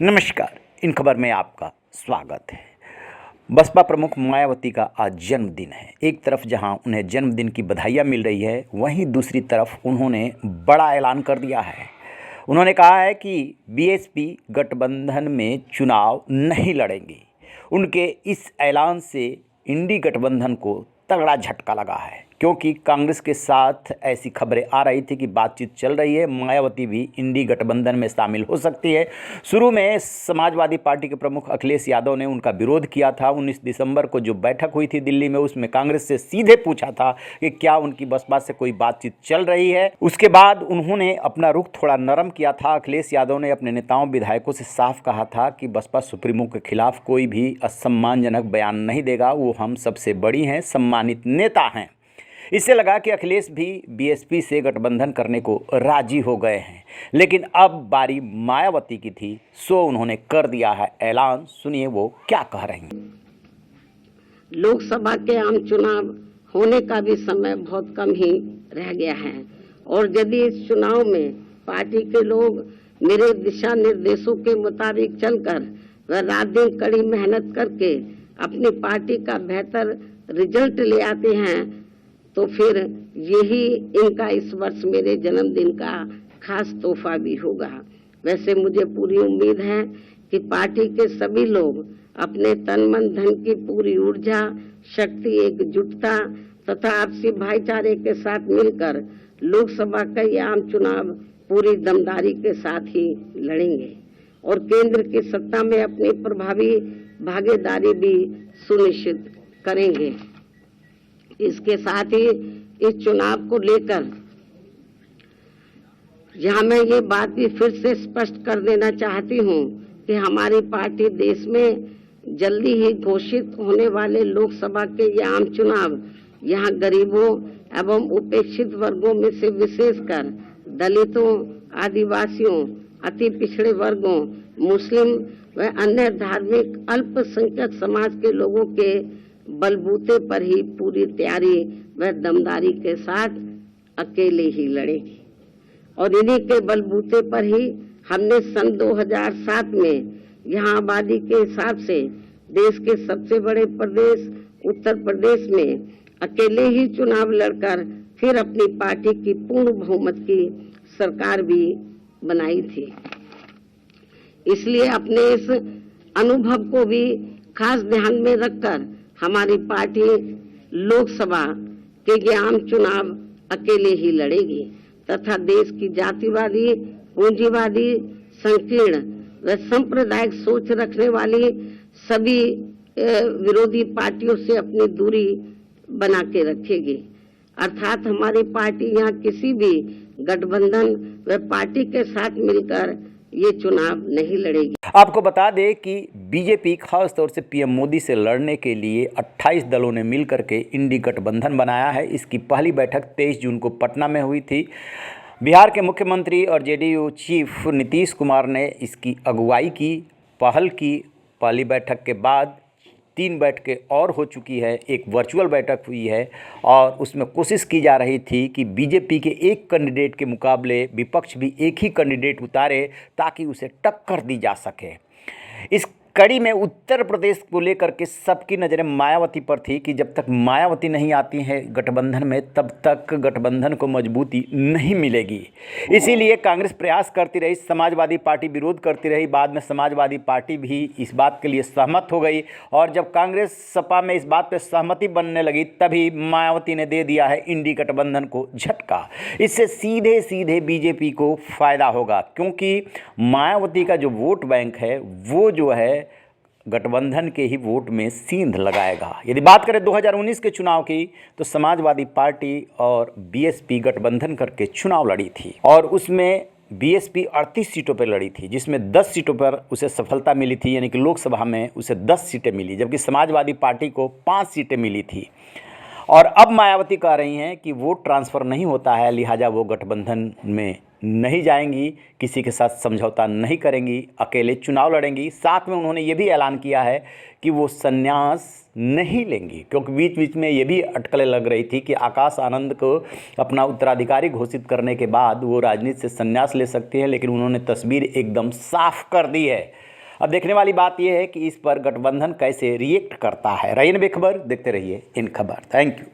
नमस्कार। इन खबर में आपका स्वागत है। बसपा प्रमुख मायावती का आज जन्मदिन है। एक तरफ जहां उन्हें जन्मदिन की बधाइयां मिल रही है, वहीं दूसरी तरफ उन्होंने बड़ा ऐलान कर दिया है। उन्होंने कहा है कि बीएसपी गठबंधन में चुनाव नहीं लड़ेंगी। उनके इस ऐलान से इंडी गठबंधन को तगड़ा झटका लगा है, क्योंकि कांग्रेस के साथ ऐसी खबरें आ रही थी कि बातचीत चल रही है, मायावती भी इंडी गठबंधन में शामिल हो सकती है। शुरू में समाजवादी पार्टी के प्रमुख अखिलेश यादव ने उनका विरोध किया था। 19 दिसंबर को जो बैठक हुई थी दिल्ली में, उसमें कांग्रेस से सीधे पूछा था कि क्या उनकी बसपा से कोई बातचीत चल रही है। उसके बाद उन्होंने अपना रुख थोड़ा नरम किया था। अखिलेश यादव ने अपने नेताओं विधायकों से साफ कहा था कि बसपा सुप्रीमो के खिलाफ कोई भी असम्मानजनक बयान नहीं देगा, वो हम सबसे बड़ी हैं, सम्मानित नेता हैं। इससे लगा कि अखिलेश भी बीएसपी से गठबंधन करने को राजी हो गए हैं। लेकिन अब बारी मायावती की थी, सो उन्होंने कर दिया है ऐलान। सुनिए वो क्या कह रही हैं। लोकसभा के आम चुनाव होने का भी समय बहुत कम ही रह गया है, और यदि इस चुनाव में पार्टी के लोग मेरे दिशा निर्देशों के मुताबिक चलकर व रात दिन कड़ी मेहनत करके अपनी पार्टी का बेहतर रिजल्ट ले आते हैं, तो फिर यही इनका इस वर्ष मेरे जन्मदिन का खास तोहफा भी होगा। वैसे मुझे पूरी उम्मीद है कि पार्टी के सभी लोग अपने तन मन धन की पूरी ऊर्जा, शक्ति, एकजुटता तथा आपसी भाईचारे के साथ मिलकर लोकसभा का ये आम चुनाव पूरी दमदारी के साथ ही लड़ेंगे और केंद्र की सत्ता में अपनी प्रभावी भागीदारी भी सुनिश्चित करेंगे। इसके साथ ही इस चुनाव को लेकर यहाँ मैं ये बात भी फिर से स्पष्ट कर देना चाहती हूँ कि हमारी पार्टी देश में जल्दी ही घोषित होने वाले लोकसभा के ये आम चुनाव यहाँ गरीबों एवं उपेक्षित वर्गों में से विशेषकर दलितों, आदिवासियों, अति पिछड़े वर्गों, मुस्लिम व अन्य धार्मिक अल्पसंख्यक समाज के लोगों के बलबूते पर ही पूरी तैयारी व दमदारी के साथ अकेले ही लड़ेगी। और इन्हीं के बलबूते पर ही हमने सन 2007 में यहाँ आबादी के हिसाब से देश के सबसे बड़े प्रदेश उत्तर प्रदेश में अकेले ही चुनाव लड़कर फिर अपनी पार्टी की पूर्ण बहुमत की सरकार भी बनाई थी। इसलिए अपने इस अनुभव को भी खास ध्यान में रखकर हमारी पार्टी लोकसभा के ये आम चुनाव अकेले ही लड़ेगी तथा देश की जातिवादी, पूंजीवादी, संकीर्ण व सांप्रदायिक सोच रखने वाली सभी विरोधी पार्टियों से अपनी दूरी बना के रखेगी। अर्थात हमारी पार्टी यहाँ किसी भी गठबंधन व पार्टी के साथ मिलकर ये चुनाव नहीं लड़ेगी। आपको बता दें कि बीजेपी खास तौर से पीएम मोदी से लड़ने के लिए 28 दलों ने मिलकर के इंडी गठबंधन बनाया है। इसकी पहली बैठक 23 जून को पटना में हुई थी। बिहार के मुख्यमंत्री और जेडीयू चीफ नीतीश कुमार ने इसकी अगुवाई की। पहल की पहली बैठक के बाद 3 बैठकें और हो चुकी है, एक वर्चुअल बैठक हुई है और उसमें कोशिश की जा रही थी कि बीजेपी के एक कैंडिडेट के मुकाबले विपक्ष भी एक ही कैंडिडेट उतारे ताकि उसे टक्कर दी जा सके। इस कड़ी में उत्तर प्रदेश को लेकर के सबकी नज़रें मायावती पर थी कि जब तक मायावती नहीं आती है गठबंधन में, तब तक गठबंधन को मजबूती नहीं मिलेगी। इसीलिए कांग्रेस प्रयास करती रही, समाजवादी पार्टी विरोध करती रही। बाद में समाजवादी पार्टी भी इस बात के लिए सहमत हो गई और जब कांग्रेस सपा में इस बात पर सहमति बनने लगी, तभी मायावती ने दे दिया है इंडी गठबंधन को झटका। इससे सीधे सीधे बीजेपी को फ़ायदा होगा, क्योंकि मायावती का जो वोट बैंक है वो जो है गठबंधन के ही वोट में सींध लगाएगा। यदि बात करें 2019 के चुनाव की, तो समाजवादी पार्टी और बीएसपी गठबंधन करके चुनाव लड़ी थी और उसमें बीएसपी 38 सीटों पर लड़ी थी, जिसमें 10 सीटों पर उसे सफलता मिली थी, यानी कि लोकसभा में उसे 10 सीटें मिली, जबकि समाजवादी पार्टी को 5 सीटें मिली थी। और अब मायावती कह रही हैं कि वोट ट्रांसफ़र नहीं होता है, लिहाजा वो गठबंधन में नहीं जाएंगी, किसी के साथ समझौता नहीं करेंगी, अकेले चुनाव लड़ेंगी। साथ में उन्होंने ये भी ऐलान किया है कि वो संन्यास नहीं लेंगी, क्योंकि बीच बीच में ये भी अटकलें लग रही थी कि आकाश आनंद को अपना उत्तराधिकारी घोषित करने के बाद वो राजनीति से संन्यास ले सकती हैं, लेकिन उन्होंने तस्वीर एकदम साफ कर दी है। अब देखने वाली बात यह है कि इस पर गठबंधन कैसे रिएक्ट करता है। रहीन बेखबर, देखते रहिए इन खबर। Thank you.